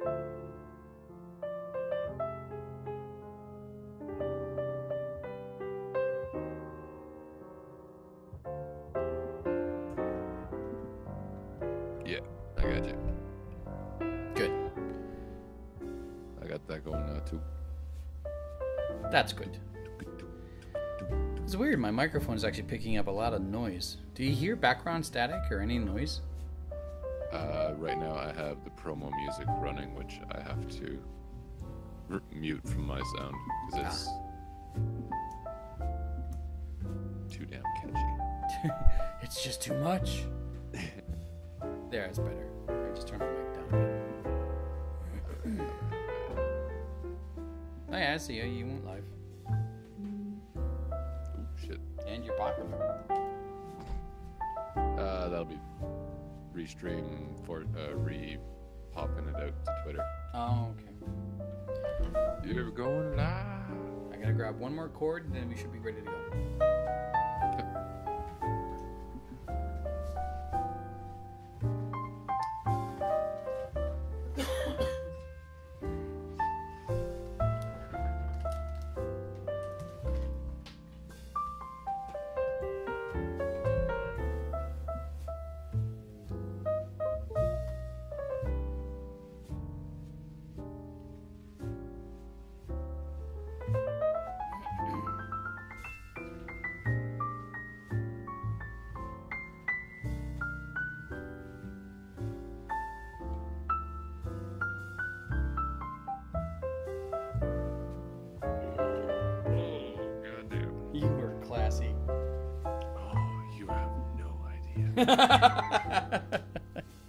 Yeah, I got you. Good. I got that going now too. That's good. It's weird. My microphone is actually picking up a lot of noise. Do you hear background static or any noise? Right now I have the promo music running, which I have to mute from my sound because it's too damn catchy. It's just too much. There, it's better. I just turned my mic down. Oh yeah, I see you. You went live. Oh shit. And you're popular. That'll be restream for re-popping it out to Twitter. Oh, okay. You're going live. I gotta grab one more chord and then we should be ready to go.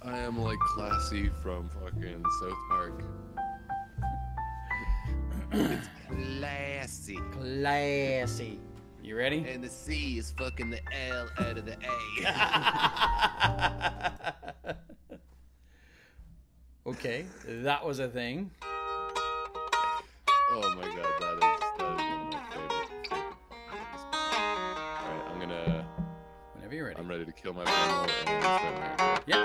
I am like classy from fucking South Park. It's classy. Classy. You ready? And the C is fucking the L out of the A. Okay, that was a thing. Oh my god, that is one of my favorite. Alright, I'm gonna... Whenever you're ready. I'm ready to kill my promo and then start my intro. Yep.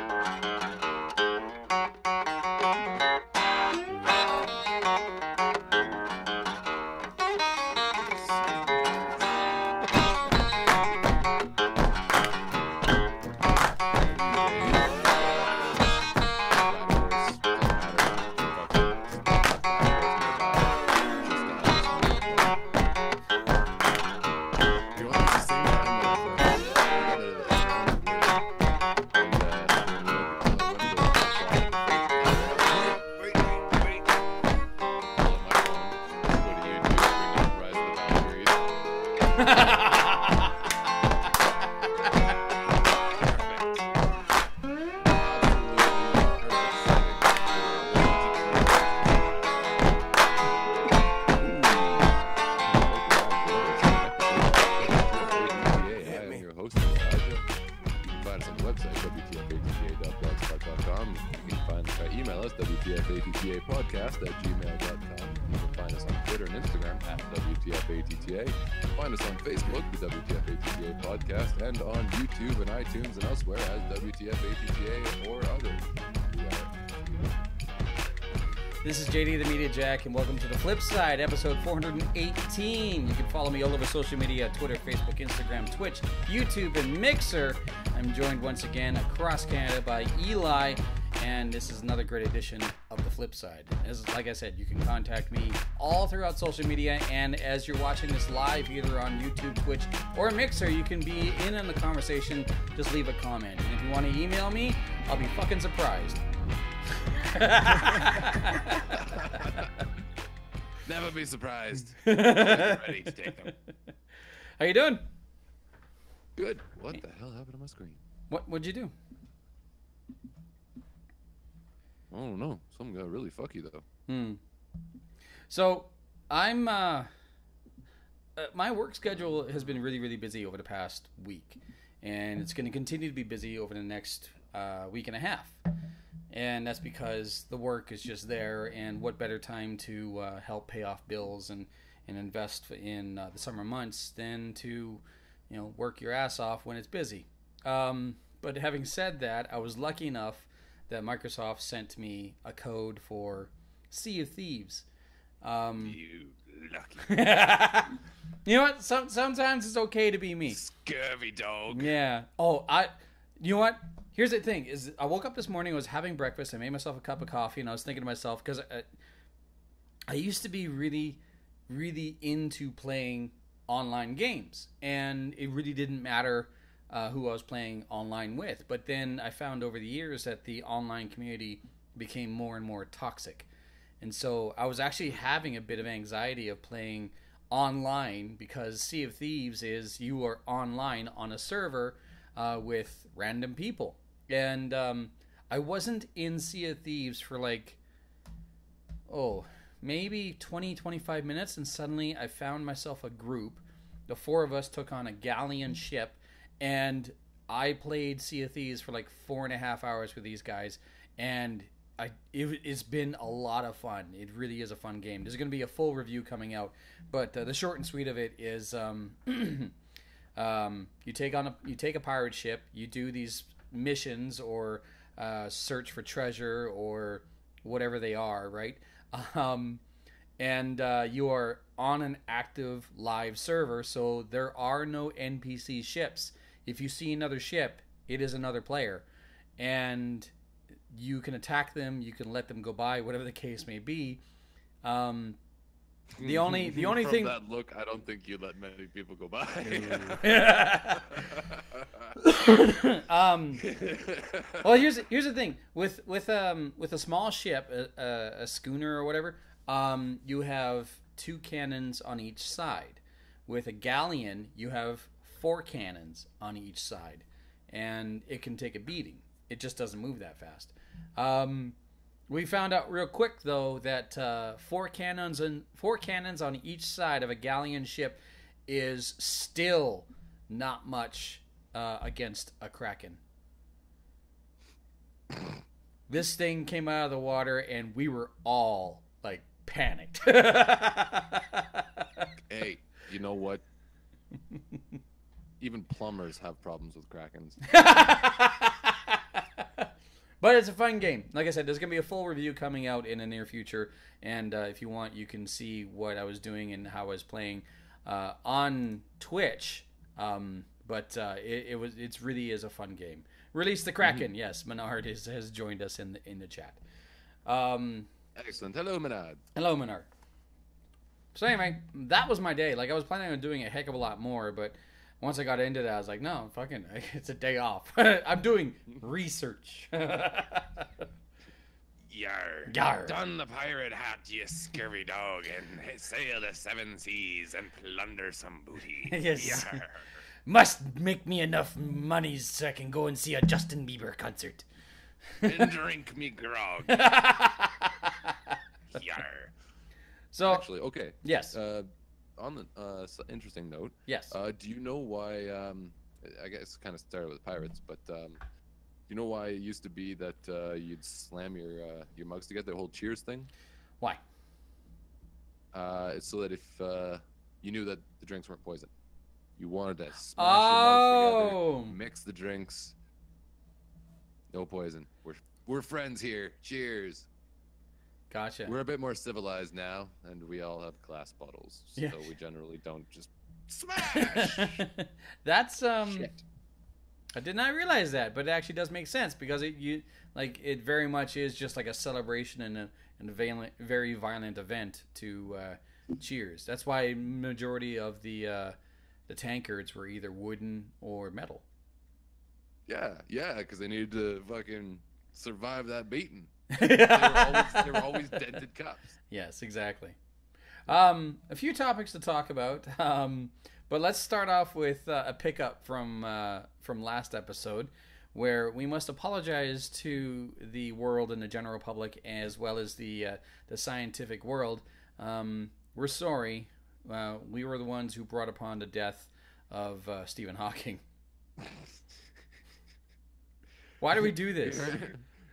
WTFATTApodcast@gmail.com. You can find us on Twitter and Instagram @WTFATTA. Find us on Facebook, the WTFATTA Podcast, and on YouTube and iTunes and elsewhere as WTFATTA or other. This is JD the Media Jack, and welcome to the Flipside, episode 418. You can follow me all over social media, Twitter, Facebook, Instagram, Twitch, YouTube, and Mixer. I'm joined once again across Canada by Eli, and this is another great edition of the Flipside. As like I said, you can contact me all throughout social media, and as you're watching this live, either on YouTube, Twitch, or Mixer, you can be in on the conversation. Just leave a comment, and if you want to email me, I'll be fucking surprised. Never be surprised. Ready to take them. How you doing? Good. What the hell happened to my screen? What'd you do? I don't know. Something got really fucky though. So I'm my work schedule has been really, really busy over the past week, and it's going to continue to be busy over the next week and a half. And that's because the work is just there, and what better time to help pay off bills and invest in the summer months than to, work your ass off when it's busy. But having said that, I was lucky enough that Microsoft sent me a code for Sea of Thieves. You lucky You know what? Sometimes it's okay to be me. scurvy dog. Yeah. Oh, you know what? Here's the thing: is I woke up this morning, I was having breakfast, I made myself a cup of coffee, and I was thinking to myself, because I used to be really, really into playing online games, and it really didn't matter who I was playing online with. But then I found over the years that the online community became more and more toxic, and so I was actually having a bit of anxiety of playing online, because Sea of Thieves is you are online on a server with random people. And I wasn't in Sea of Thieves for like, maybe 20, 25 minutes, and suddenly I found myself a group. The 4 of us took on a galleon ship, and I played Sea of Thieves for like 4.5 hours with these guys, and it's been a lot of fun. It really is a fun game. There's going to be a full review coming out, but the short and sweet of it is you take a pirate ship, you do these missions or search for treasure or whatever they are, right? And you are on an active live server, so there are no NPC ships. If you see another ship, it is another player, and you can attack them, you can let them go by, whatever the case may be. The only From thing that look, I don't think you let many people go by. Well, here's the thing with a small ship, a schooner or whatever. You have 2 cannons on each side. With a galleon, you have 4 cannons on each side, and it can take a beating. It just doesn't move that fast. We found out real quick, though, that 4 cannons on each side of a galleon ship is still not much against a kraken. This thing came out of the water, and we were all like panicked. Hey, you know what? Even plumbers have problems with krakens. But it's a fun game. Like I said, there's going to be a full review coming out in the near future. And if you want, you can see what I was doing and how I was playing on Twitch. But it really is a fun game. Release the Kraken. Yes, Menard has joined us in the chat. Excellent. Hello, Menard. Hello, Menard. So anyway, that was my day. Like, I was planning on doing a heck of a lot more, but once I got into that, I was like, no, fucking, it's a day off. I'm doing research. Yarr. Yarr. Don the pirate hat, you scurvy dog, and sail the 7 seas and plunder some booty. Yes. Yarr. Must make me enough money so I can go and see a Justin Bieber concert. And drink me grog. Yarr. So, Actually, okay. yes. On the interesting note, Yes. do you know why? I guess it kind of started with pirates, but do you know why it used to be that you'd slam your mugs together, the whole cheers thing? Why? It's so that if you knew that the drinks weren't poison, you wanted to smash your mugs together, mix the drinks. No poison. We're friends here. Cheers. Gotcha. We're a bit more civilized now, and we all have glass bottles, so Yeah. we generally don't just smash. That's Shit. I did not realize that, but it actually does make sense because it very much is just like a celebration and a very violent event to cheers. That's why majority of the tankards were either wooden or metal. Yeah, because they needed to fucking survive that beating. They They were always dented cups. Yes, exactly. A few topics to talk about, but let's start off with a pickup from last episode, where we must apologize to the world and the general public, as well as the scientific world. We're sorry. We were the ones who brought upon the death of Stephen Hawking. Why do we do this?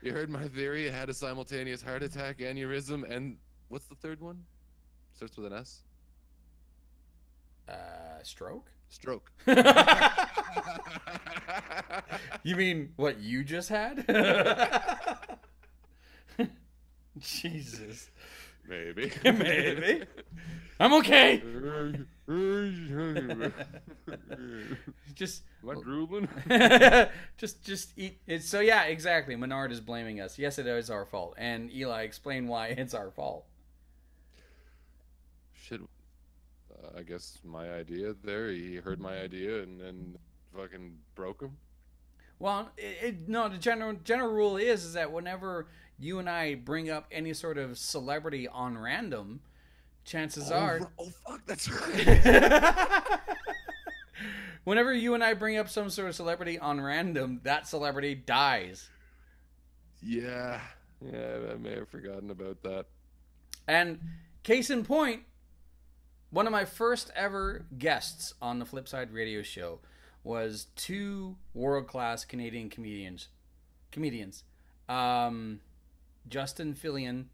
You heard my theory? It had a simultaneous heart attack, aneurysm, and what's the third one? Starts with an S. Stroke? Stroke. You mean what you just had? Jesus. Maybe. Maybe. I'm okay. Just. Am I drooling? just eat it. So yeah, exactly. Menard is blaming us. Yes, it is our fault. And Eli, explain why it's our fault. Shit. I guess my idea there. He heard my idea and then fucking broke him. Well, no. The general rule is that whenever you and I bring up any sort of celebrity on random, chances are. Oh fuck, that's right. Whenever you and I bring up some sort of celebrity on random, that celebrity dies. Yeah, I may have forgotten about that. And case in point, one of my first ever guests on the Flipside radio show was two world-class Canadian comedians. Justin Fillion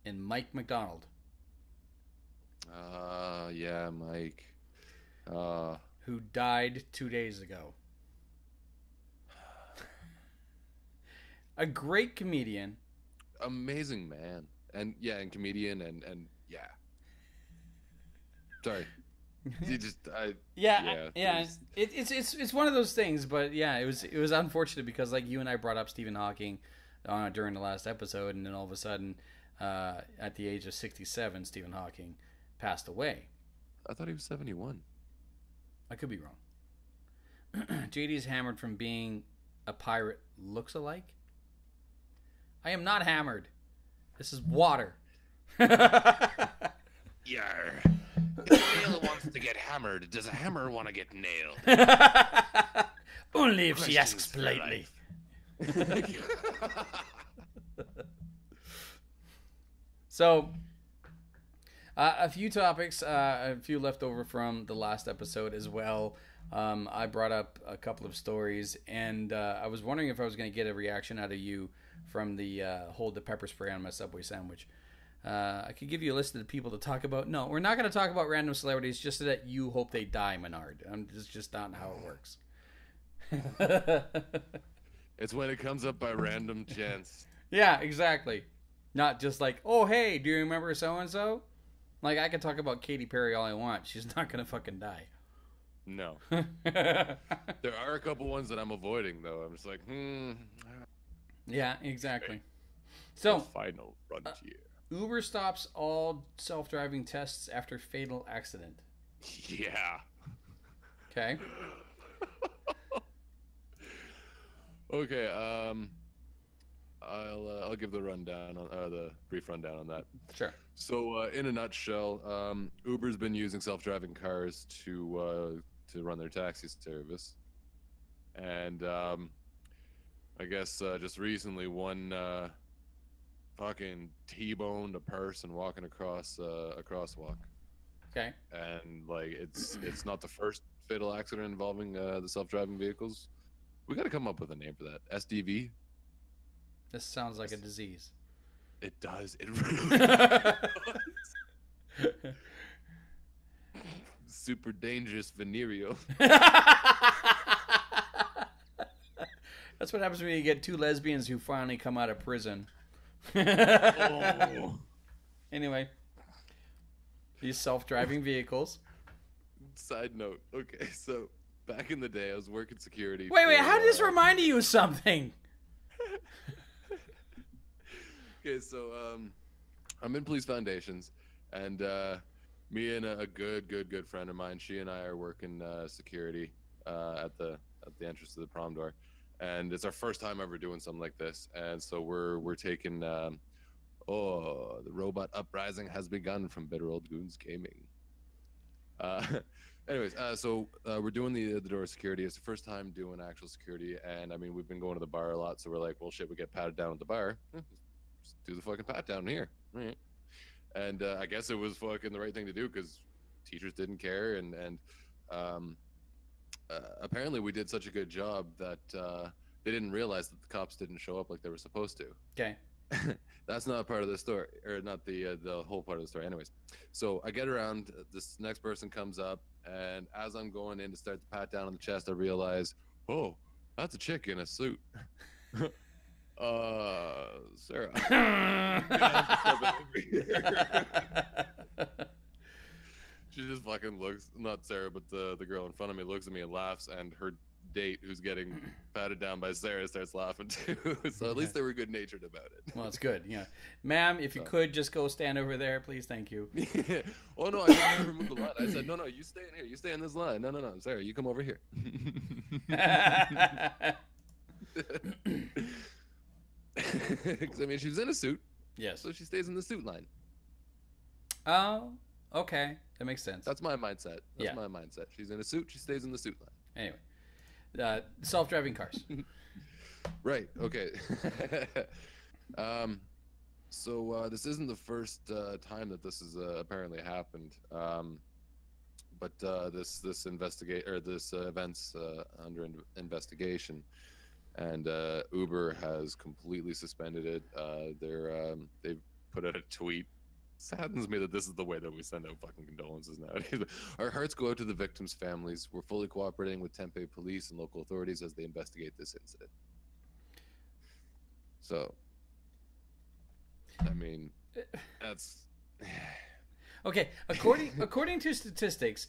and Mike McDonald. Yeah, Mike. Who died 2 days ago. A great comedian. Amazing man. And comedian and yeah. Sorry. It's one of those things, but yeah, it was unfortunate because like you and I brought up Stephen Hawking during the last episode, and then all of a sudden, at the age of 67, Stephen Hawking passed away. I thought he was 71. I could be wrong. JD's hammered from being a pirate looks-alike. I am not hammered. This is water. Yarr. If a nail wants to get hammered, does a hammer want to get nailed? Only if she asks politely. So, a few topics, a few left over from the last episode as well. I brought up a couple of stories, and I was wondering if I was going to get a reaction out of you from the hold the pepper spray on my Subway sandwich. I could give you a list of the people to talk about. No, we're not going to talk about random celebrities just so that you hope they die, Menard. It's just not how it works. It's when it comes up by random chance. Yeah, exactly. Not just like, oh, hey, do you remember so-and-so? Like, I can talk about Katy Perry all I want. She's not going to fucking die. No. There are a couple ones that I'm avoiding, though. I'm just like, Yeah, exactly. So, final frontier. Uber stops all self-driving tests after fatal accident. Yeah. Okay. Okay. I'll give the rundown on the brief rundown on that. Sure. So, in a nutshell, Uber's been using self-driving cars to run their taxi service, and I guess just recently one fucking T-boned a person walking across a crosswalk. Okay. And like it's not the first fatal accident involving the self-driving vehicles. We got to come up with a name for that. SDV. This sounds like a disease. It does. It really does. Super dangerous venereal. That's what happens when you get two lesbians who finally come out of prison. Oh. Anyway, these self-driving vehicles. Side note. Okay, so back in the day, I was working security. Wait, how did this remind you of something? Okay, so I'm in police foundations, and me and a good friend of mine, she and I are working security at the entrance to the prom door, and it's our first time ever doing something like this, and so we're taking the robot uprising has begun from Bitter Old Goons Gaming. Anyways, so we're doing the door security. It's the first time doing actual security, and I mean we've been going to the bar a lot, so we're like, well, shit, we get patted down at the bar. Just do the fucking pat down here. Right. And I guess it was fucking the right thing to do because teachers didn't care, and apparently we did such a good job that they didn't realize that the cops didn't show up like they were supposed to. Okay. That's not part of the story, or not the whole part of the story. Anyways, so I get around. This next person comes up, and as I'm going in to start the pat down on the chest, I realize, oh, that's a chick in a suit. Sarah. She just fucking looks, not Sarah, but the girl in front of me looks at me and laughs, and her date, who's getting patted down by Sarah, starts laughing too. So at least they were good natured about it. Well, it's good. Yeah, ma'am, if you could just go stand over there, please. Thank you. Oh no, I didn't ever move the line. I said, no, you stay in here. You stay in this line. No, Sarah, you come over here. Because I mean, she was in a suit. Yes. So she stays in the suit line. Oh, okay, that makes sense. That's my mindset. That's my mindset. She's in a suit. She stays in the suit line. Anyway. Self-driving cars. Right. Okay. So this isn't the first time that this has apparently happened. But this event's under investigation, and Uber has completely suspended it. They've put out a tweet. Saddens me that this is the way that we send out fucking condolences nowadays. Our hearts go out to the victims' families. We're fully cooperating with Tempe police and local authorities as they investigate this incident. So, I mean, that's okay. According to statistics,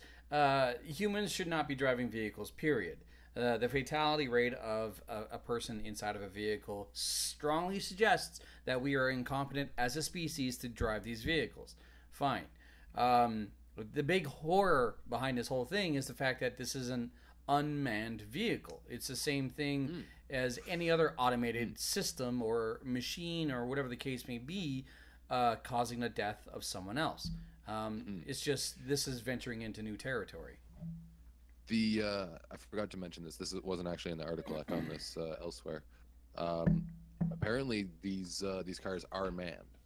humans should not be driving vehicles. Period. The fatality rate of a person inside of a vehicle strongly suggests that we are incompetent as a species to drive these vehicles. Fine. The big horror behind this whole thing is the fact that this is an unmanned vehicle. It's the same thing as any other automated system or machine or whatever the case may be, causing the death of someone else. It's just this is venturing into new territory. I forgot to mention this. This wasn't actually in the article. I found this elsewhere. Apparently, these cars are manned,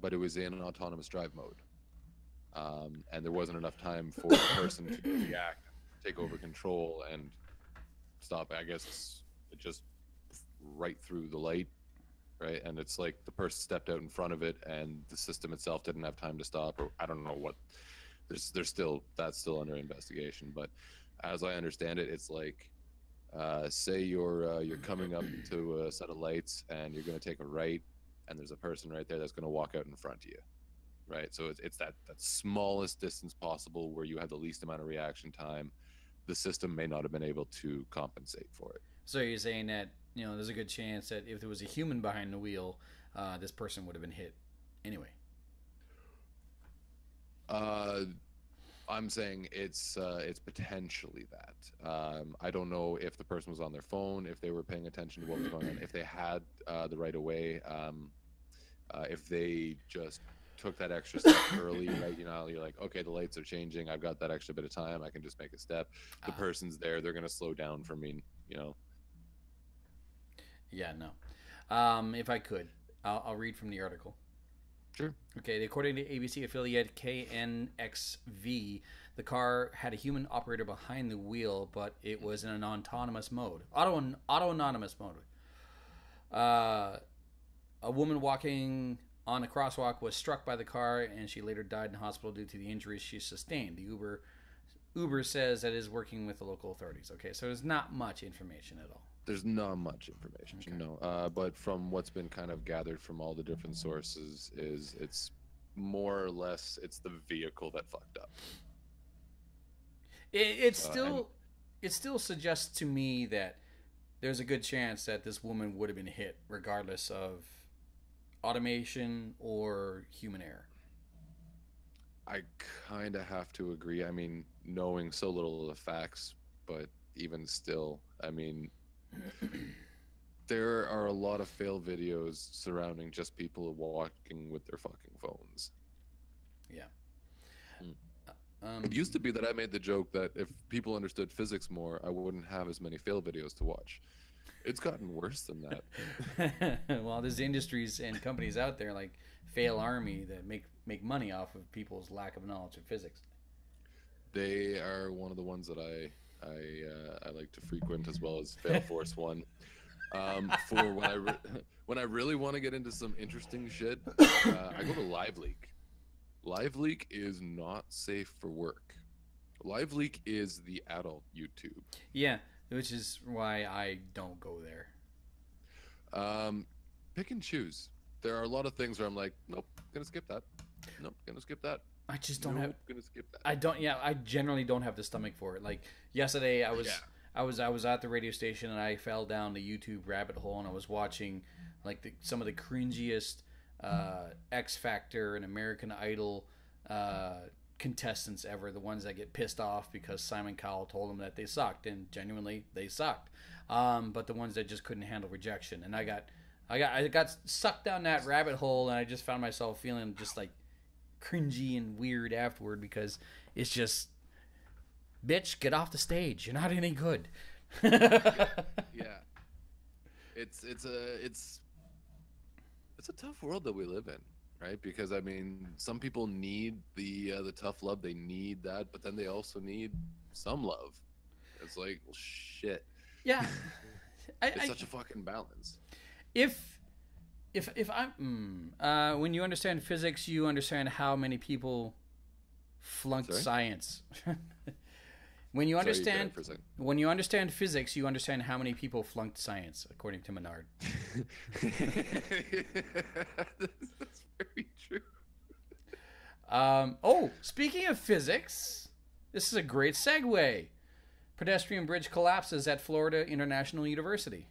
but it was in an autonomous drive mode, and there wasn't enough time for the person to react, take over control, and stop. I guess it just right through the light, right? And it's like the person stepped out in front of it, and the system itself didn't have time to stop, or I don't know what. That's still under investigation, but as I understand it, it's like, say you're coming up to a set of lights and you're going to take a right, and there's a person right there that's going to walk out in front of you, right? So it's that smallest distance possible where you have the least amount of reaction time. The system may not have been able to compensate for it. So you're saying that there's a good chance that if there was a human behind the wheel, this person would have been hit anyway. I'm saying it's potentially that. I don't know if the person was on their phone, if they were paying attention to what was going on, if they had the right of way, if they just took that extra step early, right? You're like, okay, the lights are changing. I've got that extra bit of time. I can just make a step. The person's there. They're going to slow down for me, Yeah, no. If I could, I'll read from the article. Sure. Okay, according to ABC affiliate KNXV, the car had a human operator behind the wheel, but it was in an autonomous mode. Auto-anonymous mode. A woman walking on a crosswalk was struck by the car, and she later died in hospital due to the injuries she sustained. The Uber says that it is working with the local authorities. Okay, so there's not much information at all. There's not much information, okay. No. But from what's been kind of gathered from all the different sources, is it's more or less it's the vehicle that fucked up. It still suggests to me that there's a good chance that this woman would have been hit, regardless of automation or human error. I kind of have to agree. I mean, knowing so little of the facts, but even still, I mean, there are a lot of fail videos surrounding just people walking with their fucking phones. Yeah. It used to be that I made the joke that if people understood physics more, I wouldn't have as many fail videos to watch. It's gotten worse than that. Well, there's industries and companies out there like Fail Army that make money off of people's lack of knowledge of physics. They are one of the ones that I like to frequent, as well as Fail Force One. For when I really want to get into some interesting shit, I go to LiveLeak. LiveLeak is not safe for work. LiveLeak is the adult YouTube. Yeah, which is why I don't go there. Pick and choose. There are a lot of things where I'm like, nope, gonna skip that. Nope, gonna skip that. I just don't gonna skip that. I don't. Yeah, I generally don't have the stomach for it. Like yesterday, I was at the radio station and I fell down the YouTube rabbit hole and I was watching like some of the cringiest X Factor and American Idol contestants ever. The ones that get pissed off because Simon Cowell told them that they sucked, and genuinely they sucked. But the ones that just couldn't handle rejection, and I got sucked down that rabbit hole, and I just found myself feeling just like cringy and weird afterward because it's just, bitch, get off the stage. You're not any good. Yeah. It's a tough world that we live in, right? Because I mean, some people need the tough love. They need that, but then they also need some love. It's like, well, shit. Yeah. It's such a fucking balance. If I'm when you understand physics, you understand how many people flunked science. When you understand physics, you understand how many people flunked science, according to Menard. That's very true. Speaking of physics, this is a great segue. Pedestrian bridge collapses at Florida International University.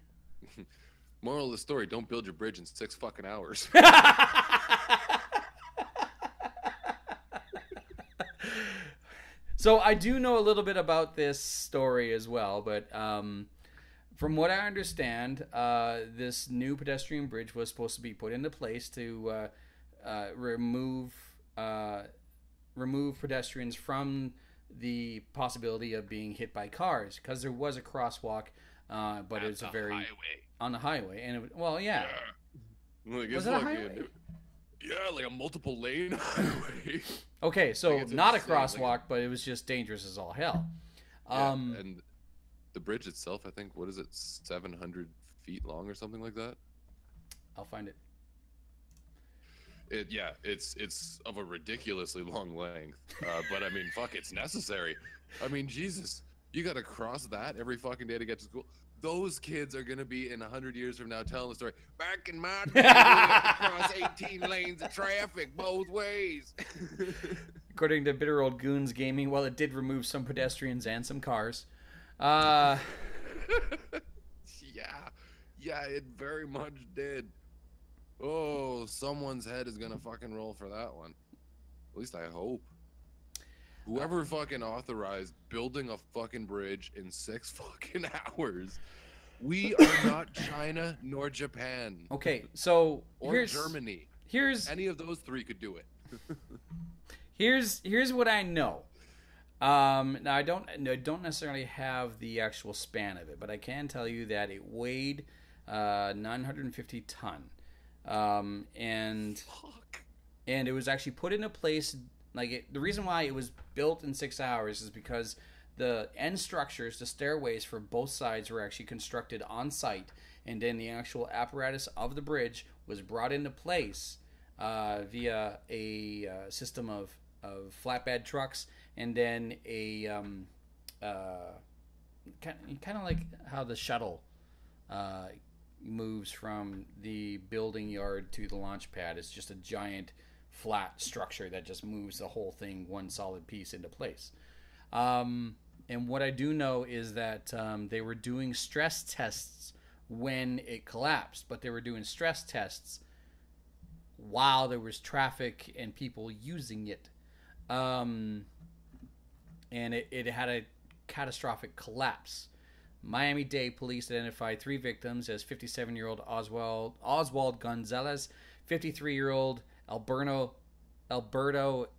Moral of the story: don't build your bridge in 6 fucking hours. So I do know a little bit about this story as well, but from what I understand, this new pedestrian bridge was supposed to be put into place to remove pedestrians from the possibility of being hit by cars, because there was a crosswalk, but it was on the highway, and yeah. Like, was it a highway? Like a multiple lane highway. Okay, so not a crosswalk, but it was just dangerous as all hell. And the bridge itself, I think, what is it, 700 feet long or something like that? I'll find it. It's of a ridiculously long length. But I mean, fuck, it's necessary. I mean, Jesus, you got to cross that every fucking day to get to school. Those kids are going to be in 100 years from now telling the story. Back in my day, we had to cross 18 lanes of traffic both ways. According to Bitter Old Goons Gaming, well, it did remove some pedestrians and some cars. Yeah, it very much did. Oh, someone's head is going to fucking roll for that one. At least I hope. Whoever fucking authorized building a fucking bridge in 6 fucking hours. We are not China nor Japan. Okay, so or Germany. Any of those 3 could do it. Here's what I know. Now I don't necessarily have the actual span of it, but I can tell you that it weighed 950 ton, and it was actually put into place. The reason why it was built in 6 hours is because the end structures, the stairways for both sides, were actually constructed on site, and then the actual apparatus of the bridge was brought into place via a system of flatbed trucks, and then a kind of like how the shuttle moves from the building yard to the launch pad. It's just a giant flat structure that just moves the whole thing, one solid piece, into place. And what I do know is that they were doing stress tests when it collapsed, but they were doing stress tests while there was traffic and people using it. And it had a catastrophic collapse. Miami-Dade police identified 3 victims as 57-year-old Oswald Gonzalez, 53-year-old Alberto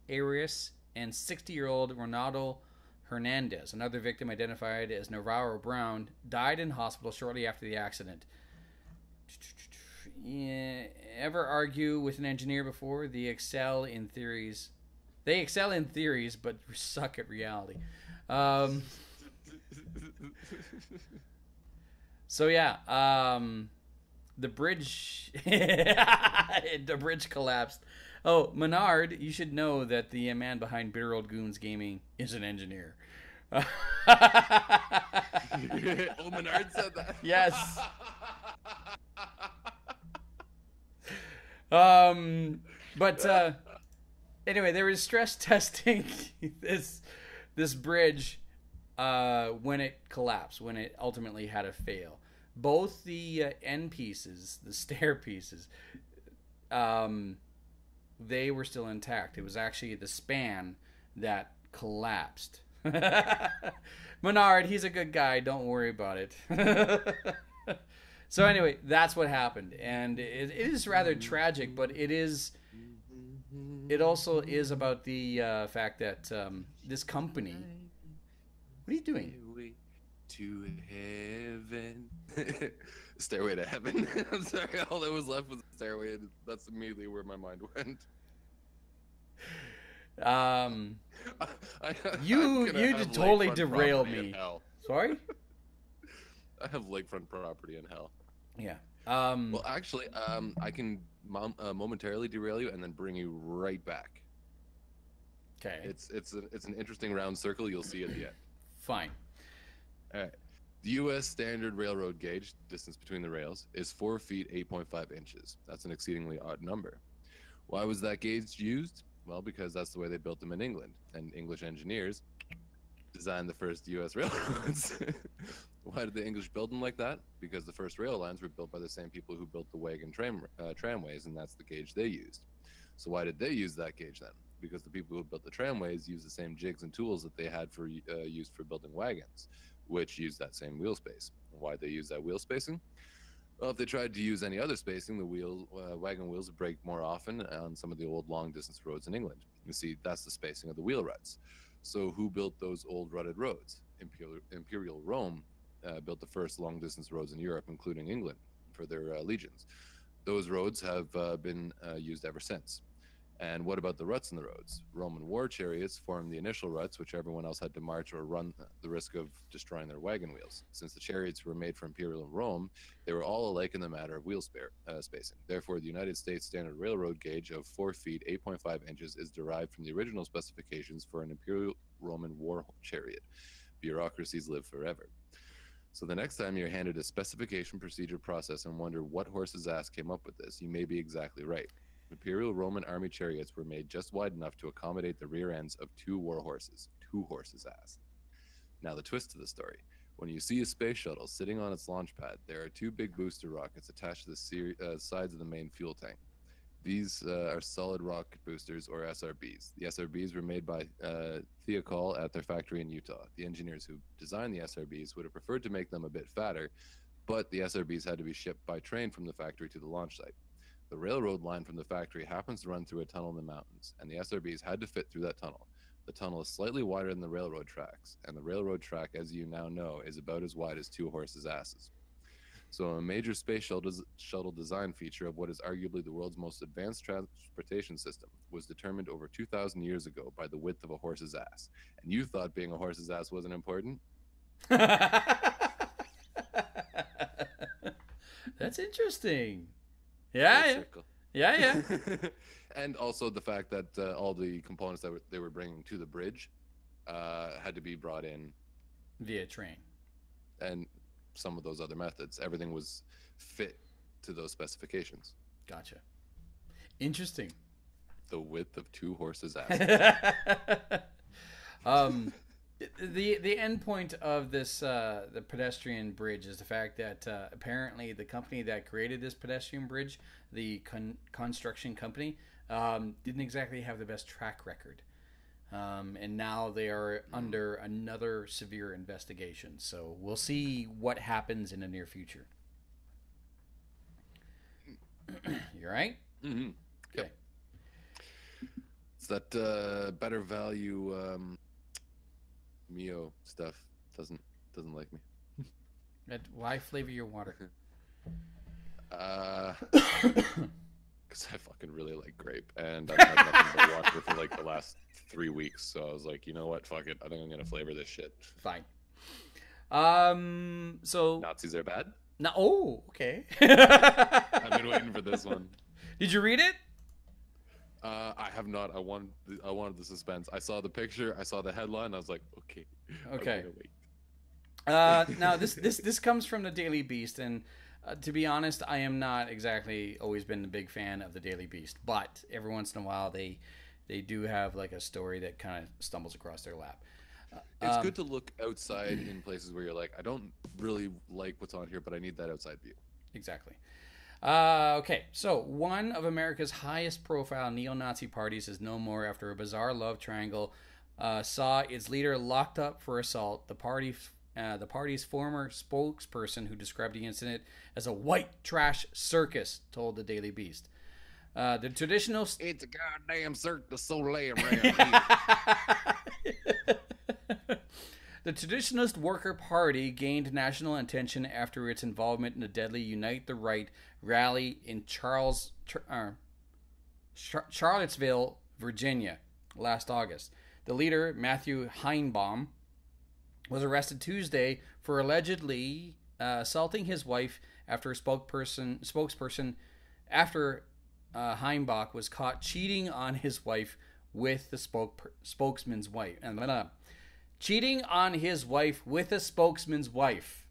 Arias, and 60-year-old Ronaldo Hernandez. Another victim, identified as Navarro Brown, died in hospital shortly after the accident. Ever argue with an engineer before? They excel in theories, but suck at reality. So yeah, the bridge, the bridge collapsed. Oh, Menard, you should know that the man behind Bitter Old Goons Gaming is an engineer. Oh, Menard said that. Yes. But anyway, they were stress testing this bridge when it collapsed, when it ultimately had to fail. Both the end pieces, the stair pieces, they were still intact. It was actually the span that collapsed. Menard, he's a good guy. Don't worry about it. So anyway, that's what happened, and it is rather tragic, but it also is about the fact that this company. What are you doing? Stairway to heaven. Stairway to heaven. I'm sorry, all that was left was stairway, and that's immediately where my mind went. You totally derailed me. Sorry? I have lakefront property in hell. Yeah. Well, actually, I can momentarily derail you and then bring you right back. Okay. It's an interesting round circle you'll see at the end. Fine. All right. The U.S. standard railroad gauge, distance between the rails, is 4 feet 8.5 inches. That's an exceedingly odd number. Why was that gauge used? Well, because that's the way they built them in England, and English engineers designed the first U.S. railroads. Why did the English build them like that? Because the first rail lines were built by the same people who built the wagon tramways, and that's the gauge they used. So why did they use that gauge then? Because the people who built the tramways used the same jigs and tools that they had for used for building wagons, which used that same wheel space. Why did they use that wheel spacing? Well, if they tried to use any other spacing, the wagon wheels would break more often on some of the old long-distance roads in England. You see, that's the spacing of the wheel ruts. So who built those old rutted roads? Imperial Rome built the first long-distance roads in Europe, including England, for their legions. Those roads have been used ever since. And what about the ruts in the roads? Roman war chariots formed the initial ruts, which everyone else had to march or run the risk of destroying their wagon wheels. Since the chariots were made for Imperial Rome, they were all alike in the matter of wheel spacing. Therefore, the United States standard railroad gauge of 4 feet 8.5 inches is derived from the original specifications for an Imperial Roman war chariot. Bureaucracies live forever. So the next time you're handed a specification procedure process and wonder what horse's ass came up with this, you may be exactly right. Imperial Roman army chariots were made just wide enough to accommodate the rear ends of 2 war horses. 2 horses' ass. Now the twist to the story. When you see a space shuttle sitting on its launch pad, there are 2 big booster rockets attached to the sides of the main fuel tank. These are solid rocket boosters, or SRBs. The SRBs were made by Thiokol at their factory in Utah. The engineers who designed the SRBs would have preferred to make them a bit fatter, but the SRBs had to be shipped by train from the factory to the launch site. The railroad line from the factory happens to run through a tunnel in the mountains, and the SRBs had to fit through that tunnel. The tunnel is slightly wider than the railroad tracks, and the railroad track, as you now know, is about as wide as 2 horses' asses. So a major space shuttle design feature of what is arguably the world's most advanced transportation system was determined over 2,000 years ago by the width of a horse's ass. And you thought being a horse's ass wasn't important? That's interesting. Yeah. And also the fact that all the components that they were bringing to the bridge had to be brought in via train. And some of those other methods. Everything was fit to those specifications. Gotcha. Interesting. The width of 2 horses' ass. The end point of this the pedestrian bridge is the fact that apparently the company that created this pedestrian bridge, the construction company, didn't exactly have the best track record. And now they are under another severe investigation. So we'll see what happens in the near future. You all right? Mm-hmm. Okay. Yep. It's that better value Mio stuff doesn't like me. Why flavor your water? Because I fucking really like grape, and I've had nothing but water for like the last 3 weeks. So I was like, you know what? Fuck it. I think I'm gonna flavor this shit. Fine. So Nazis are bad. no. Oh, okay. I've been waiting for this one. Did you read it? I have not. I wanted the suspense. I saw the picture. I saw the headline. I was like, okay. Okay. I'm gonna wait. Now this comes from the Daily Beast, and to be honest, I am not exactly always been a big fan of the Daily Beast, but every once in a while they do have like a story that kind of stumbles across their lap. It's good to look outside in places where you're like, I don't really like what's on here, but I need that outside view. Exactly. Okay, so one of America's highest profile neo-Nazi parties is no more after a bizarre love triangle saw its leader locked up for assault. The party's former spokesperson, who described the incident as a white trash circus, told the Daily Beast. The traditional... It's a goddamn Cirque du Soleil around here. The Traditionalist Worker Party gained national attention after its involvement in the deadly Unite the Right rally in Charlottesville, Virginia, last August. The leader, Matthew Heinbaum, was arrested Tuesday for allegedly assaulting his wife after a spokesperson after Heimbach was caught cheating on his wife with the spokesman's wife. Cheating on his wife with a spokesman's wife.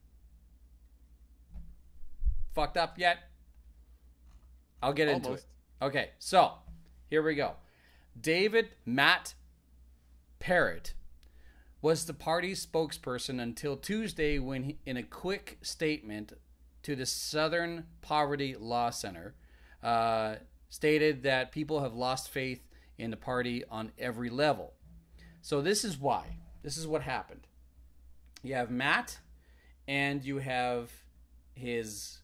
Fucked up yet? I'll get into it. Okay, so here we go. Matt Parrott was the party's spokesperson until Tuesday when he, in a quick statement to the Southern Poverty Law Center, stated that people have lost faith in the party on every level. So this is why. This is what happened. You have Matt and you have his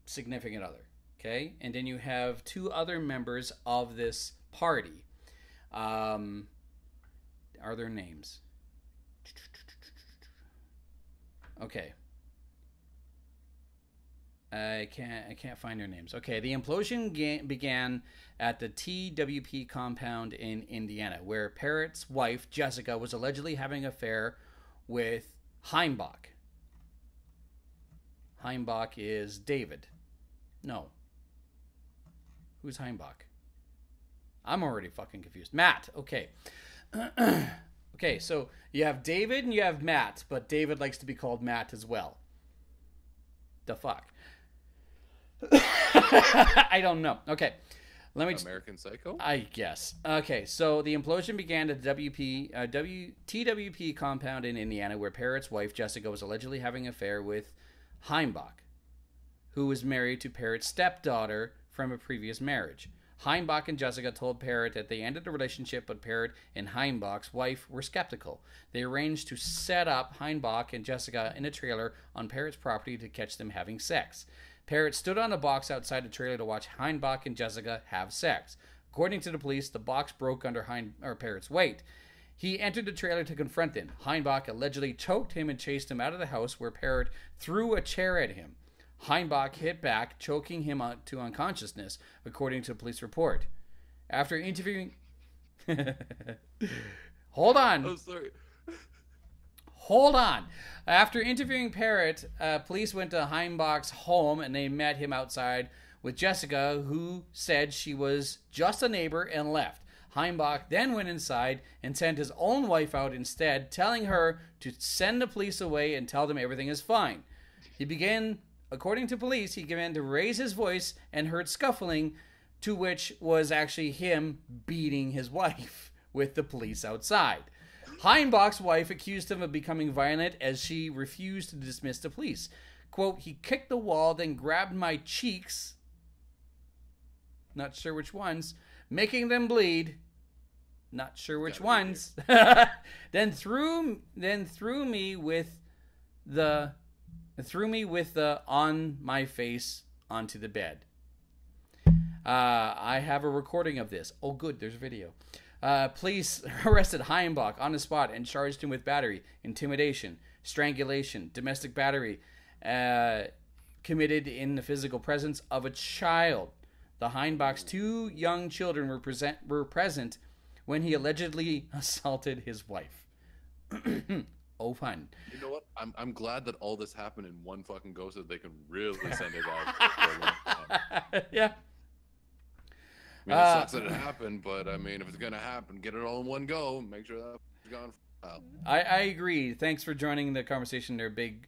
significant other, okay? And then you have two other members of this party. Are their names? Okay. I can't find their names. Okay, the implosion began at the TWP compound in Indiana, where Parrott's wife, Jessica, was allegedly having an affair with Heimbach. Heimbach is David. No. Who's Heimbach? I'm already fucking confused. Matt, okay. Okay, so you have David and you have Matt, but David likes to be called Matt as well. The fuck? I don't know. Okay. Let me American Psycho? I guess. Okay, so the implosion began at the TWP compound in Indiana, where Parrott's wife, Jessica, was allegedly having an affair with Heimbach, who was married to Parrott's stepdaughter from a previous marriage. Heimbach and Jessica told Parrott that they ended the relationship, but Parrott and Heimbach's wife were skeptical. They arranged to set up Heimbach and Jessica in a trailer on Parrott's property to catch them having sex. Parrott stood on a box outside the trailer to watch Heimbach and Jessica have sex. According to the police, the box broke under Parrott's weight. He entered the trailer to confront them. Heimbach allegedly choked him and chased him out of the house, where Parrott threw a chair at him. Heimbach hit back, choking him to unconsciousness, according to a police report. After interviewing... Hold on. Oh, sorry. Hold on. After interviewing Parrott, police went to Heimbach's home and they met him outside with Jessica, who said she was just a neighbor, and left. Heimbach then went inside and sent his own wife out instead, telling her to send the police away and tell them everything is fine. According to police, he began to raise his voice and heard scuffling, to which was actually him beating his wife with the police outside. Heimbach's wife accused him of becoming violent as she refused to dismiss the police. Quote, he kicked the wall, then grabbed my cheeks, not sure which ones, making them bleed, not sure which ones, then threw me with the on my face onto the bed. I have a recording of this. Oh, good, there's video. Police arrested Heimbach on the spot and charged him with battery, intimidation, strangulation, domestic battery, committed in the physical presence of a child. The Heimbach's two young children were present when he allegedly assaulted his wife. Oh, fun. You know what? I'm glad that all this happened in one fucking go so that they can really send it out for a long time. Yeah. I mean, it sucks that it happened, but I mean, if it's gonna happen, get it all in one go. Make sure that's gone for a while. I agree. Thanks for joining the conversation there, big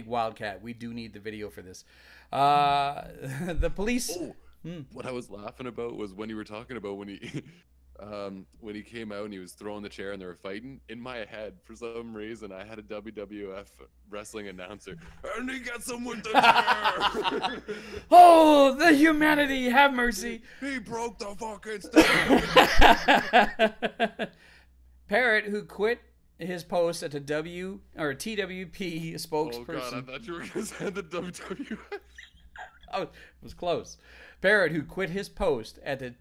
Wildcat. We do need the video for this. The police. Oh, what I was laughing about was when you were talking about when he came out and he was throwing the chair and they were fighting. In my head, for some reason, I had a WWF wrestling announcer, and he got someone the chair. Oh, the humanity, have mercy. He broke the fucking stick. Parrot, who quit his post at the TWP spokesperson. Oh god, I thought you were gonna say the WWF. Oh, it was close. Barrett, who quit his post at the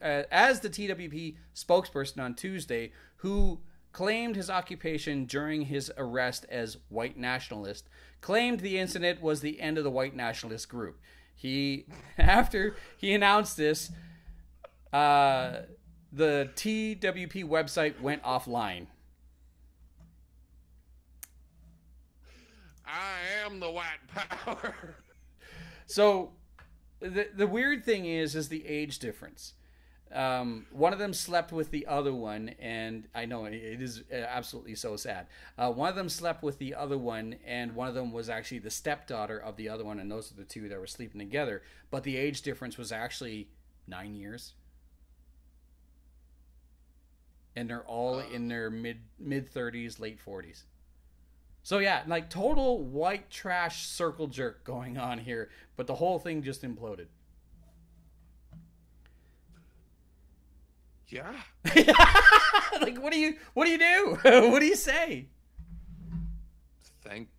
as the TWP spokesperson on Tuesday, who claimed his occupation during his arrest as white nationalist, claimed the incident was the end of the white nationalist group. After he announced this, the TWP website went offline. I am the white power. So the weird thing is the age difference. One of them slept with the other one, and I know it is absolutely so sad. One of them slept with the other one, and one of them was actually the stepdaughter of the other one, and those are the two that were sleeping together. But the age difference was actually 9 years. And they're all in their mid 30s, late 40s. So yeah, like total white trash circle jerk going on here, but the whole thing just imploded. Yeah. Like what do you do? What do you say? Thank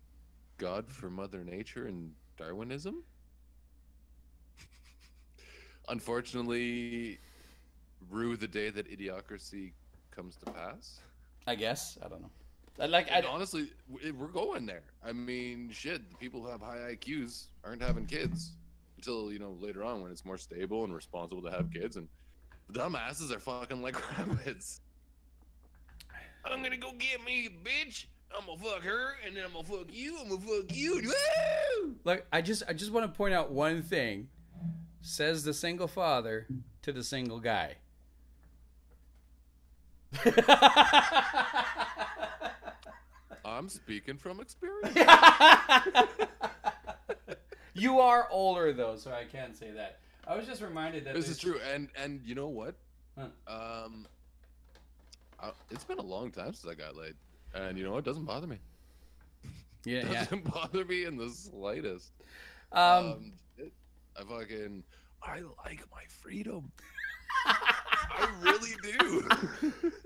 God for Mother Nature and Darwinism. Unfortunately, rue the day that idiocracy comes to pass. I guess. I don't know. Honestly, we're going there. I mean, shit, the people who have high IQs aren't having kids until, later on when it's more stable and responsible to have kids. And the dumbasses are fucking like rabbits. I'm gonna go get me a bitch. I'm gonna fuck her, and then I'm gonna fuck you. I'm gonna fuck you. Woo! Look, I just want to point out one thing. Says the single father to the single guy. I'm speaking from experience. You are older though, so I can't say that. I was just reminded that this is true, and you know what? Huh. It's been a long time since I got laid, and you know what? It doesn't bother me. Yeah, it doesn't bother me in the slightest. I like my freedom. I really do.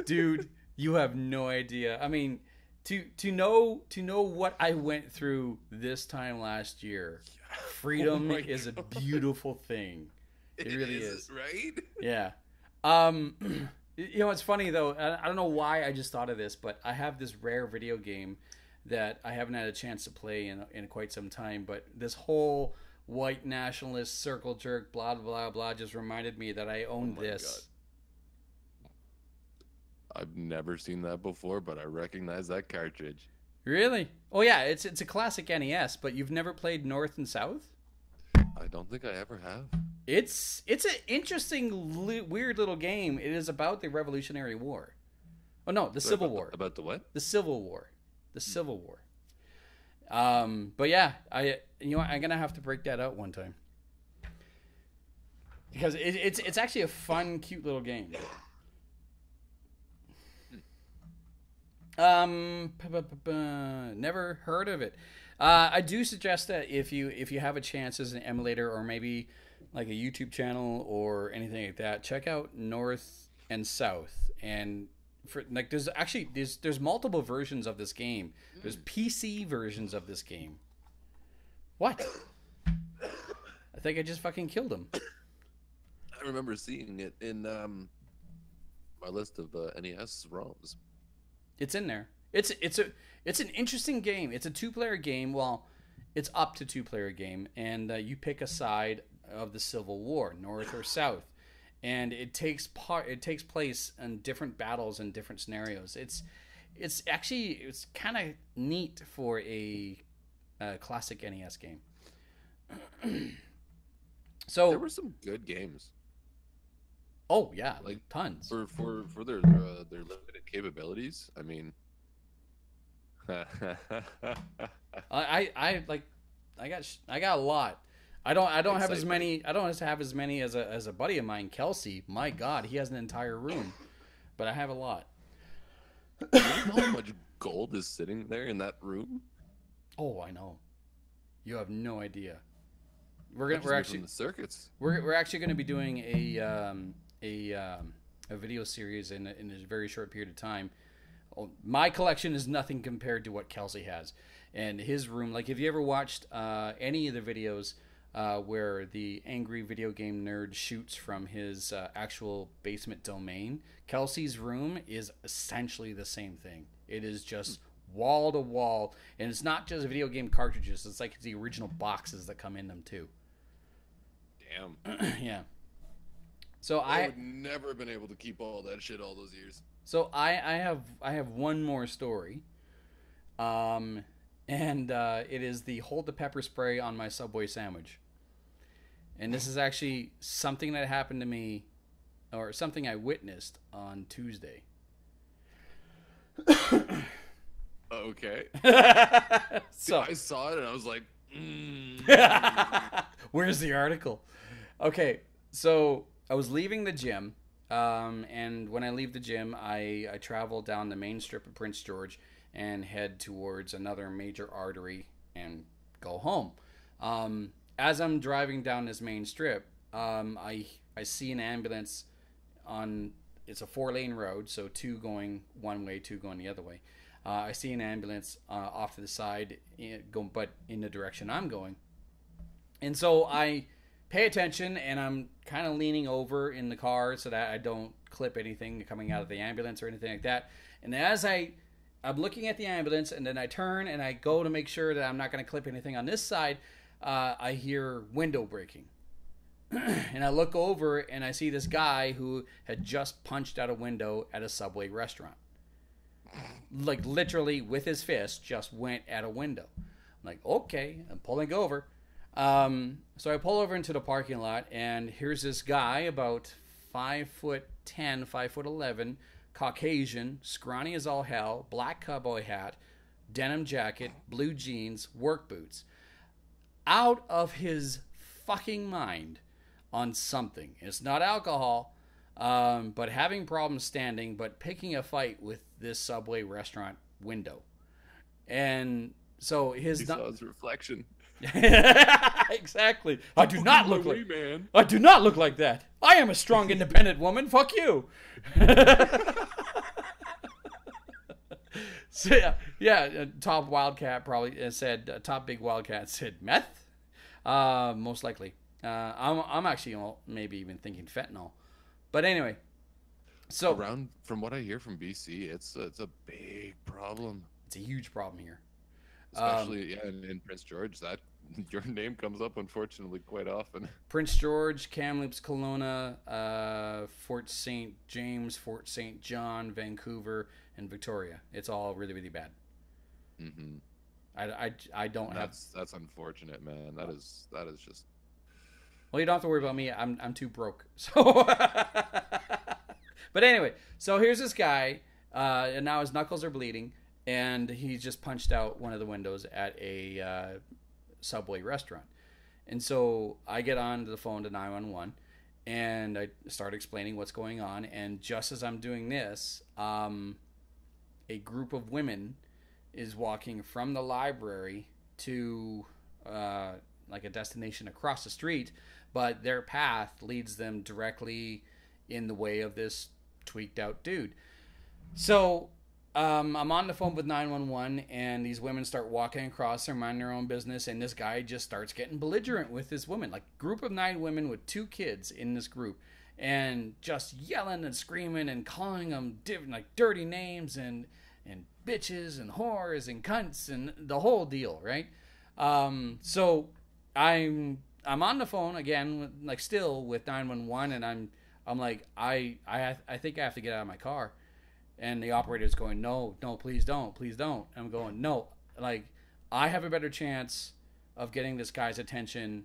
Dude, you have no idea. I mean, to know what I went through this time last year, freedom is a beautiful thing. It really is. Right? Yeah. It's funny though. I don't know why I just thought of this, but I have this rare video game that I haven't had a chance to play in quite some time. But this whole white nationalist circle jerk blah blah blah just reminded me that I own this. God. I've never seen that before, but I recognize that cartridge. Really? Oh yeah, it's a classic NES, but you've never played North and South? I don't think I ever have. It's an interesting, weird little game. It is about the Revolutionary War. Oh no, the Civil War. About the what? The Civil War. The Civil War. But yeah, I'm gonna have to break that out one time because it's actually a fun, cute little game. Never heard of it. I do suggest that if you have a chance as an emulator or maybe like a YouTube channel or anything like that, check out North and South. And for like there's multiple versions of this game. There's PC versions of this game. What? I think I just fucking killed him. I remember seeing it in my list of NES ROMs. It's in there. It's an interesting game. It's a 2-player game. Well, it's up to 2-player game, and you pick a side of the Civil War, North or South, and it takes place in different battles and different scenarios. it's kind of neat for a classic NES game. So there were some good games. Oh yeah, like tons for their limited capabilities. I mean, I got a lot. I don't have as many. I don't have as many as a buddy of mine, Kelsey. My God, he has an entire room, but I have a lot. You know how much gold is sitting there in that room? Oh, I know. You have no idea. We're actually the circuits. We're actually going to be doing a video series in a very short period of time. My collection is nothing compared to what Kelsey has, and his room. Like, have you ever watched any of the videos where the angry video game nerd shoots from his actual basement domain? Kelsey's room is essentially the same thing. It is just wall to wall, and it's not just video game cartridges. It's like the original boxes that come in them too. Damn. Yeah. So I would never have been able to keep all that shit all those years. So I have one more story, and it is the hold the pepper spray on my Subway sandwich. And this is actually something that happened to me, or something I witnessed on Tuesday. Okay. So I saw it and I was like, Where's the article? Okay, so I was leaving the gym, and when I leave the gym, I travel down the main strip of Prince George and head towards another major artery and go home. As I'm driving down this main strip, I see an ambulance on. It's a 4-lane road, so 2 going one way, 2 going the other way. I see an ambulance off to the side, but in the direction I'm going. And so I pay attention, and I'm kind of leaning over in the car so that I don't clip anything coming out of the ambulance or anything like that. And as I'm looking at the ambulance, and then I turn and I go to make sure that I'm not going to clip anything on this side, I hear window breaking. And I look over and I see this guy who had just punched out a window at a Subway restaurant. Like, literally with his fist just went at a window. I'm like, okay, I'm pulling over. So I pull over into the parking lot, and here's this guy about 5'10", 5'11", Caucasian, scrawny as all hell, black cowboy hat, denim jacket, blue jeans, work boots. Out of his fucking mind on something. It's not alcohol, but having problems standing, but picking a fight with this Subway restaurant window. And so he saw his reflection. Exactly. I do not look like man. I do not look like that. I am a strong, independent woman. Fuck you. So yeah. Top Wildcat probably said. Top Big Wildcat said meth. Most likely. I'm actually maybe even thinking fentanyl. But anyway, so from what I hear from BC, it's a big problem. It's a huge problem here. Especially in Prince George, that your name comes up unfortunately quite often. Prince George, Kamloops, Kelowna, Fort St. James, Fort St. John, Vancouver, and Victoria. It's all really, really bad. Mm-hmm. I don't have. That's unfortunate, man. That is just. Well, you don't have to worry about me. I'm too broke. So, but anyway, so here's this guy, and now his knuckles are bleeding, and he just punched out one of the windows at a Subway restaurant. And so I get on the phone to 911, and I start explaining what's going on. And just as I'm doing this, a group of women is walking from the library to like a destination across the street, but their path leads them directly in the way of this tweaked out dude. So I'm on the phone with 911, and these women start walking across, they're minding their own business, and this guy just starts getting belligerent with this woman, like group of 9 women with 2 kids in this group, and just yelling and screaming and calling them different, like dirty names and bitches and whores and cunts and the whole deal, right? So I'm on the phone again, like still with 911, and I'm like, I think I have to get out of my car. And the operator's going, no, please don't. I'm going, no, like, I have a better chance of getting this guy's attention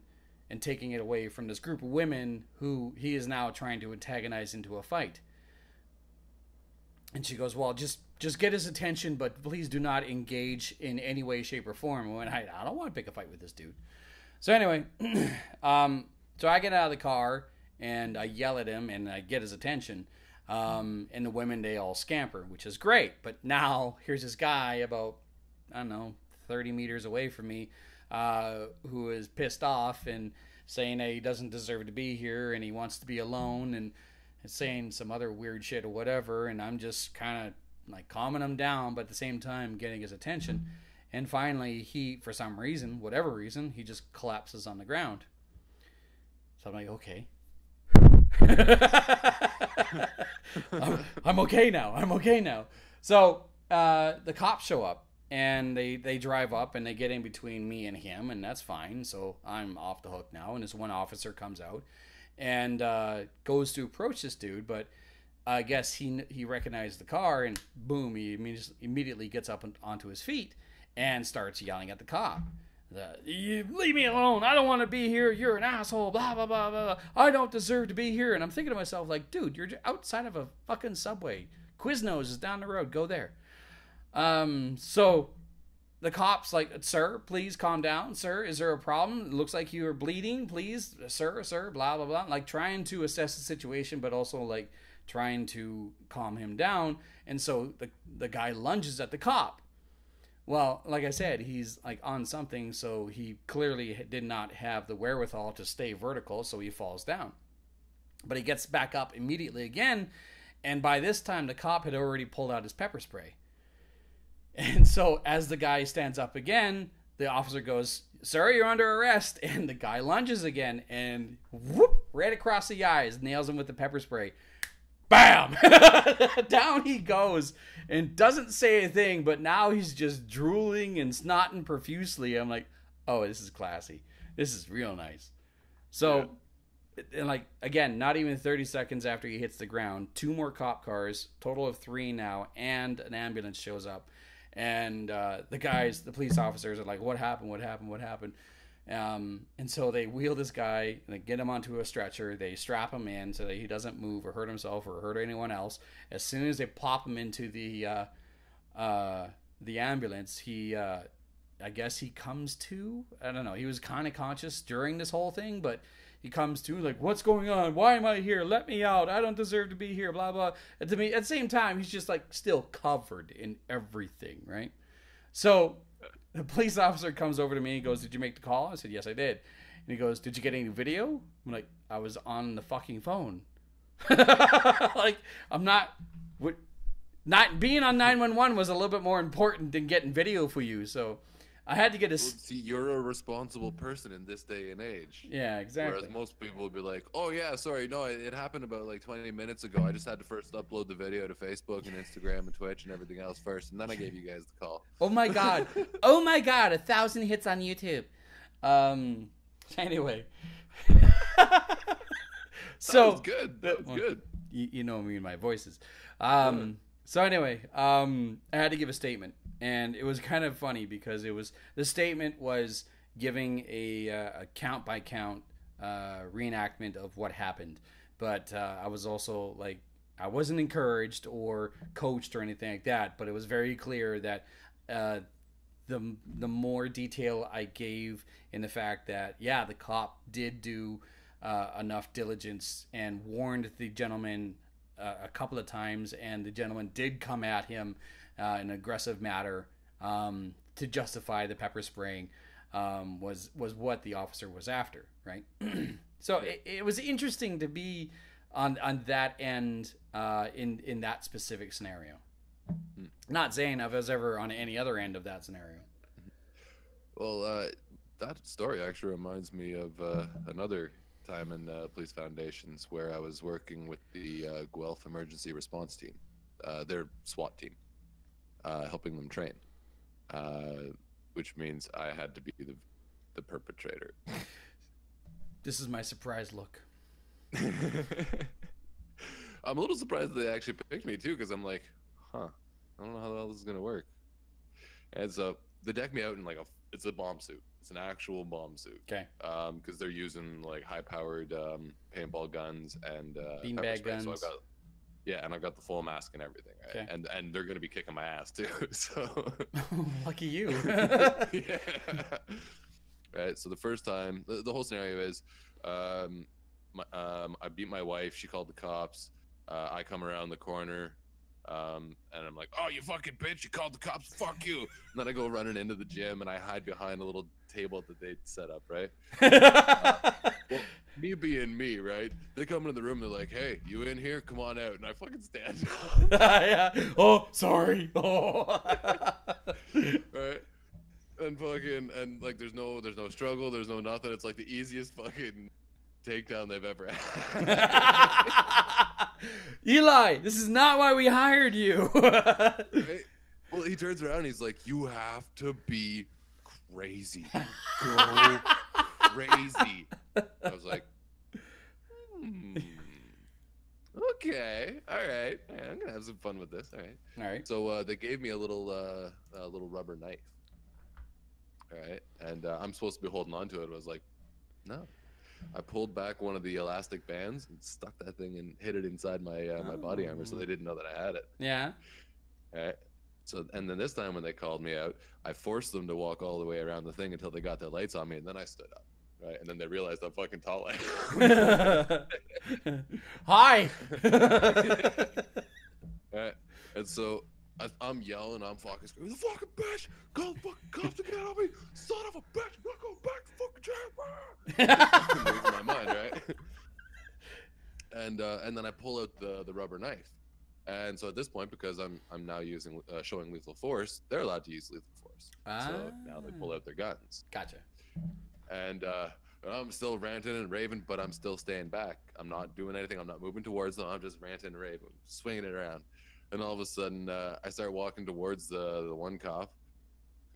and taking it away from this group of women who he is now trying to antagonize into a fight. And she goes, well, just get his attention, but please do not engage in any way, shape, or form. And I don't want to pick a fight with this dude. So anyway, so I get out of the car and I yell at him and I get his attention. And the women, they all scamper, which is great. But now here's this guy about, I don't know, 30 meters away from me, who is pissed off and saying that he doesn't deserve to be here and he wants to be alone and saying some other weird shit or whatever. And I'm just kind of like calming him down, but at the same time getting his attention. And finally, he, for some reason, whatever reason, he just collapses on the ground. So I'm like, okay. I'm okay now. So the cops show up and they drive up and they get in between me and him, and that's fine. So I'm off the hook now. And this one officer comes out and goes to approach this dude, but I guess he recognized the car, and boom, he immediately gets up onto his feet and starts yelling at the cop. You leave me alone. I don't want to be here. You're an asshole. Blah, blah, blah, blah. I don't deserve to be here. And I'm thinking to myself, like, dude, you're outside of a fucking Subway. Quiznos is down the road. Go there. So the cop's like, sir, please calm down. Sir, is there a problem? It looks like you are bleeding. Please, sir, blah, blah, blah. Like trying to assess the situation, but also like trying to calm him down. And so the guy lunges at the cop. Well, like I said, he's like on something, so he clearly did not have the wherewithal to stay vertical, so he falls down. But he gets back up immediately again, and by this time the cop had already pulled out his pepper spray. And so as the guy stands up again, the officer goes, sir, you're under arrest. And the guy lunges again, and whoop, right across the eyes, nails him with the pepper spray. Bam! Down he goes and doesn't say a thing, but now he's just drooling and snotting profusely. I'm like, oh, this is classy. This is real nice. So, and like, again, not even 30 seconds after he hits the ground, 2 more cop cars, total of 3 now, and an ambulance shows up. And the police officers are like, what happened? And so they wheel this guy and they get him onto a stretcher. They strap him in so that he doesn't move or hurt himself or hurt anyone else. As soon as they plop him into the ambulance, I guess he comes to. I don't know. He was kind of conscious during this whole thing, but he comes to like, what's going on? Why am I here? Let me out. I don't deserve to be here. Blah blah. And to me, at the same time, he's just like still covered in everything, right? So the police officer comes over to me and goes, did you make the call? I said, yes, I did. And he goes, did you get any video? I'm like, I was on the fucking phone. Like, not being on 911 was a little bit more important than getting video for you. So I had to get a... See, you're a responsible person in this day and age. Yeah, exactly. Whereas most people would be like, oh yeah, sorry, no, it happened about like 20 minutes ago. I just had to first upload the video to Facebook and Instagram and Twitch and everything else first, and then I gave you guys the call. Oh my god. 1,000 hits on YouTube. Anyway. So, that was good. That was good. You know me and my voices. So anyway, I had to give a statement. And it was kind of funny because the statement was giving a count by count reenactment of what happened, but I was also like, I wasn't encouraged or coached or anything like that, but it was very clear that the more detail I gave in the fact that the cop did do enough diligence and warned the gentleman a couple of times, and the gentleman did come at him in an aggressive manner to justify the pepper spraying was what the officer was after, right? So it was interesting to be on that end in that specific scenario. Not saying I was ever on any other end of that scenario. Well, that story actually reminds me of another time in police foundations where I was working with the Guelph Emergency Response Team, their SWAT team. Helping them train, which means I had to be the perpetrator. This is my surprise look. I'm a little surprised they actually picked me too, because I'm like, huh, I don't know how the hell this is gonna work. And so they deck me out in like it's a bomb suit. It's an actual bomb suit. Okay. Because they're using like high-powered paintball guns and pepper Beanbag spray. guns. So I've got, yeah, and I've got the full mask and everything, right? Okay. And they're gonna be kicking my ass too. So Lucky you. yeah. Right. So the first time, the whole scenario is, I beat my wife. She called the cops. I come around the corner. And I'm like, oh, you fucking bitch, you called the cops, fuck you. And then I go running into the gym and I hide behind a little table that they set up, right? Well, me being me, right? They come into the room, they're like, hey, you in here? Come on out. And I fucking stand up. Yeah. Oh, sorry. Oh. Right? And fucking, and like, there's no struggle, there's no nothing. It's like the easiest fucking takedown they've ever had. Eli, this is not why we hired you. Right? Well, he turns around and he's like, you have to be crazy. Go crazy. I was like, okay, all right. Yeah, I'm gonna have some fun with this. All right. All right. So they gave me a little rubber knife. All right, and I'm supposed to be holding on to it. I was like, no. I pulled back one of the elastic bands and stuck that thing and hit it inside my my body armor, so they didn't know that I had it. Yeah. All right. So, and then this time when they called me out, I forced them to walk all the way around the thing until they got their lights on me, and then I stood up. Right, and then they realized how fucking tall I am. Hi. Right. And so I'm yelling, I'm fucking screaming, the fucking bitch! Call the fucking cops to get on me! Son of a bitch! I'm not going back to fucking jail! Fucking losing my mind, right? And then I pull out the rubber knife. And so at this point, because I'm now using showing lethal force, they're allowed to use lethal force. So now they pull out their guns. Gotcha. And I'm still ranting and raving, but I'm still staying back. I'm not doing anything. I'm not moving towards them. I'm just ranting and raving, swinging it around. And all of a sudden, I start walking towards the one cop.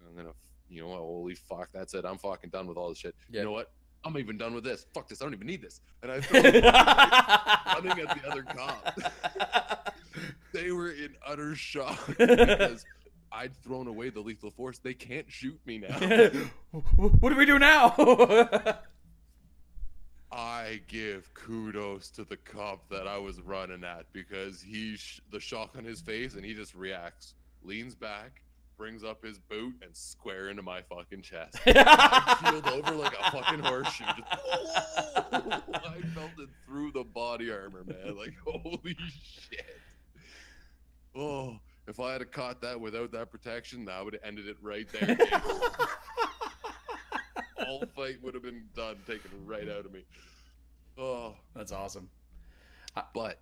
I'm gonna, you know what? Holy fuck, that's it. I'm fucking done with all this shit. Yep. You know what? I'm even done with this. Fuck this. I don't even need this. And I started running at the other cop. They were in utter shock because I'd thrown away the lethal force. They can't shoot me now. What do we do now? I give kudos to the cop that I was running at because the shock on his face, and he just reacts, leans back, brings up his boot, and square into my fucking chest. I keeled over like a fucking horseshoe. Just, I felt it through the body armor, man. Like, holy shit. Oh, if I had caught that without that protection, that would have ended it right there. All fight would have been done, taken right out of me. Oh, that's awesome. But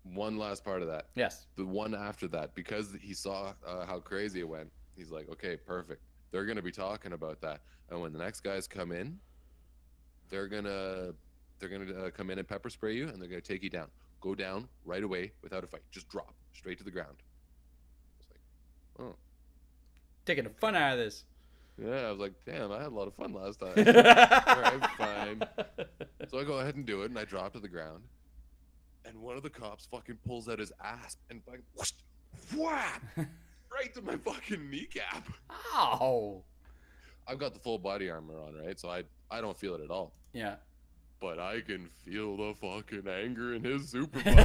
one last part of that. Yes. The one after that, because he saw how crazy it went, he's like, okay, perfect. They're going to be talking about that. And when the next guys come in, they're going to come in and pepper spray you, and they're going to take you down. Go down right away without a fight. Just drop straight to the ground. I was like, oh. Taking the fun out of this. Yeah, I was like, damn, I had a lot of fun last time. All right, fine. So I go ahead and do it, and I drop to the ground. And one of the cops fucking pulls out his asp and fucking whap, right to my fucking kneecap. Ow. I've got the full body armor on, right? So I don't feel it at all. Yeah. But I can feel the fucking anger in his supervisor.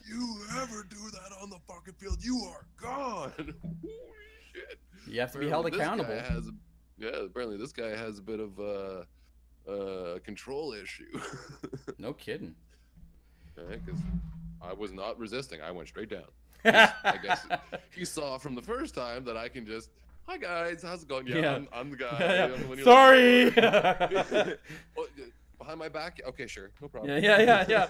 You ever do that on the fucking field, you are gone. Holy shit. You have to be held accountable. Apparently this guy has a bit of a control issue. No kidding. Because I was not resisting. I went straight down. I guess he saw from the first time that I can just, hi guys, how's it going? Yeah. I'm the guy. Yeah. Sorry. Behind my back? Okay, sure. No problem. Yeah.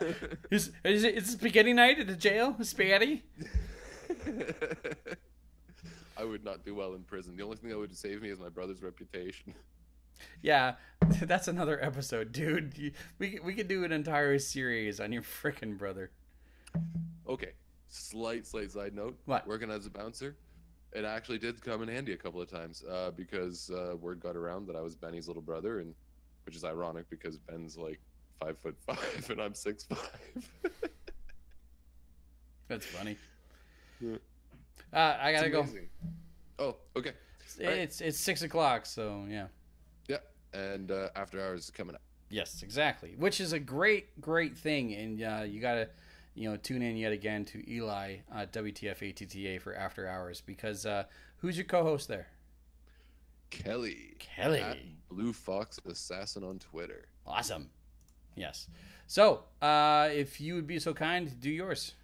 Is it spaghetti night at the jail? Spaghetti? I would not do well in prison. The only thing that would save me is my brother's reputation. Yeah, that's another episode, dude. We could do an entire series on your frickin' brother. Okay, slight side note. What? Working as a bouncer, it actually did come in handy a couple of times because word got around that I was Benny's little brother, and which is ironic because Ben's like 5'5" and I'm 6'5". That's funny. Yeah. I gotta go. Oh, okay. It's 6 o'clock, so yeah. Yeah, and After Hours is coming up. Yes, exactly. Which is a great thing, and you gotta, tune in yet again to Eli WTF ATTA for After Hours because who's your co-host there? Kelly. Kelly. Blue Fox Assassin on Twitter. Awesome. Yes. So, if you would be so kind, do yours.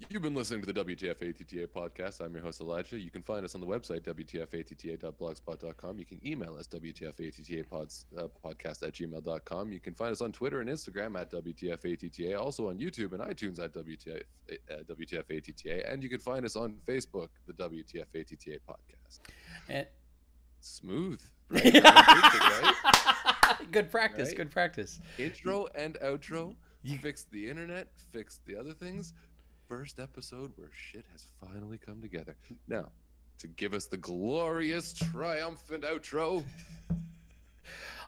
You've been listening to the WTF ATTA podcast. I'm your host, Elijah. You can find us on the website, wtfatta.blogspot.com. You can email us, wtfatta podcast@gmail.com. You can find us on Twitter and Instagram at WTFATTA, also on YouTube and iTunes at WTFATTA. And you can find us on Facebook, the WTF ATTA podcast. Smooth. Right? Right? Good practice. Right? Good practice. Intro and outro. You fixed the internet, fixed the other things. First episode where shit has finally come together. Now, to give us the glorious, triumphant outro.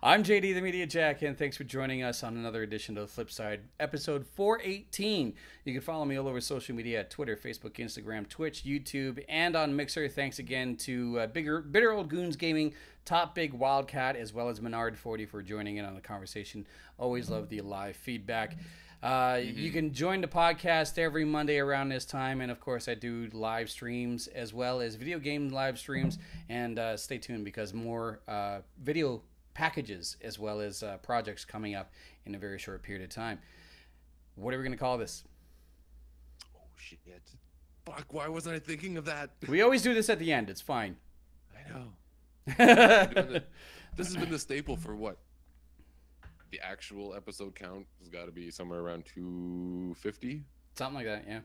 I'm JD the Media Jack, and thanks for joining us on another edition of Flipside, episode 418. You can follow me all over social media at Twitter, Facebook, Instagram, Twitch, YouTube, and on Mixer. Thanks again to Bitter Old Goons Gaming, Top Big Wildcat, as well as Menard40 for joining in on the conversation. Always love the live feedback. You can join the podcast every Monday around this time, and of course I do live streams as well as video game live streams, and stay tuned because more video packages as well as projects coming up in a very short period of time. What are we going to call this? Oh shit. Fuck, why wasn't I thinking of that? We always do this at the end. It's fine. I know. This has been the staple for what? The actual episode count has got to be somewhere around 250. Something like that, yeah.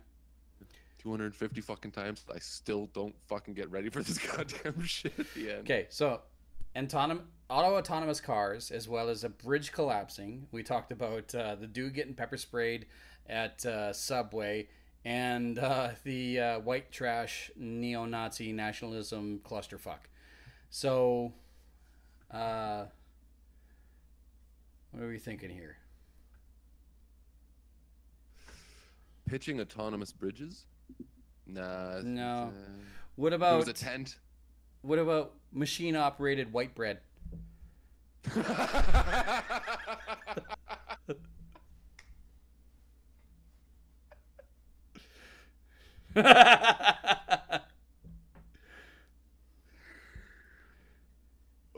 250 fucking times. I still don't fucking get ready for this goddamn shit at the end. Okay, so auto-autonomous cars as well as a bridge collapsing. We talked about the dude getting pepper sprayed at Subway and the white trash neo-Nazi nationalism clusterfuck. So, what are we thinking here? Pitching autonomous bridges? Nah. No. What about... It was a tent. What about machine-operated white bread?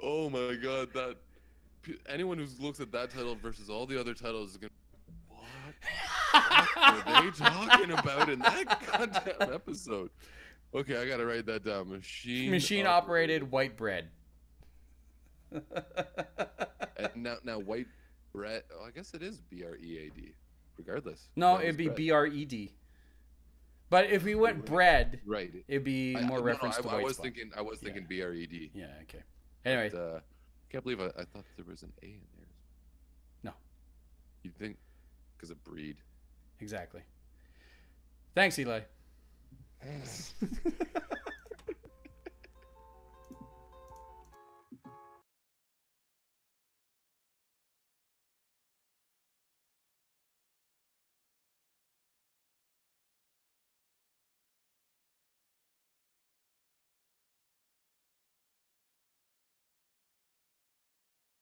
Oh my god, that... Anyone who looks at that title versus all the other titles is gonna... What are they talking about in that goddamn episode? Okay, I gotta write that down. Machine-operated white bread. And now white bread... Oh, I guess it is B-R-E-A-D. Regardless. No, it'd be B-R-E-D. But if we went bread, right, it'd be more reference to white. I was thinking B-R-E-D. Yeah, okay. Anyway. But, can't believe I thought there was an A in there. No. You'd think because of breed. Exactly. Thanks, Eli.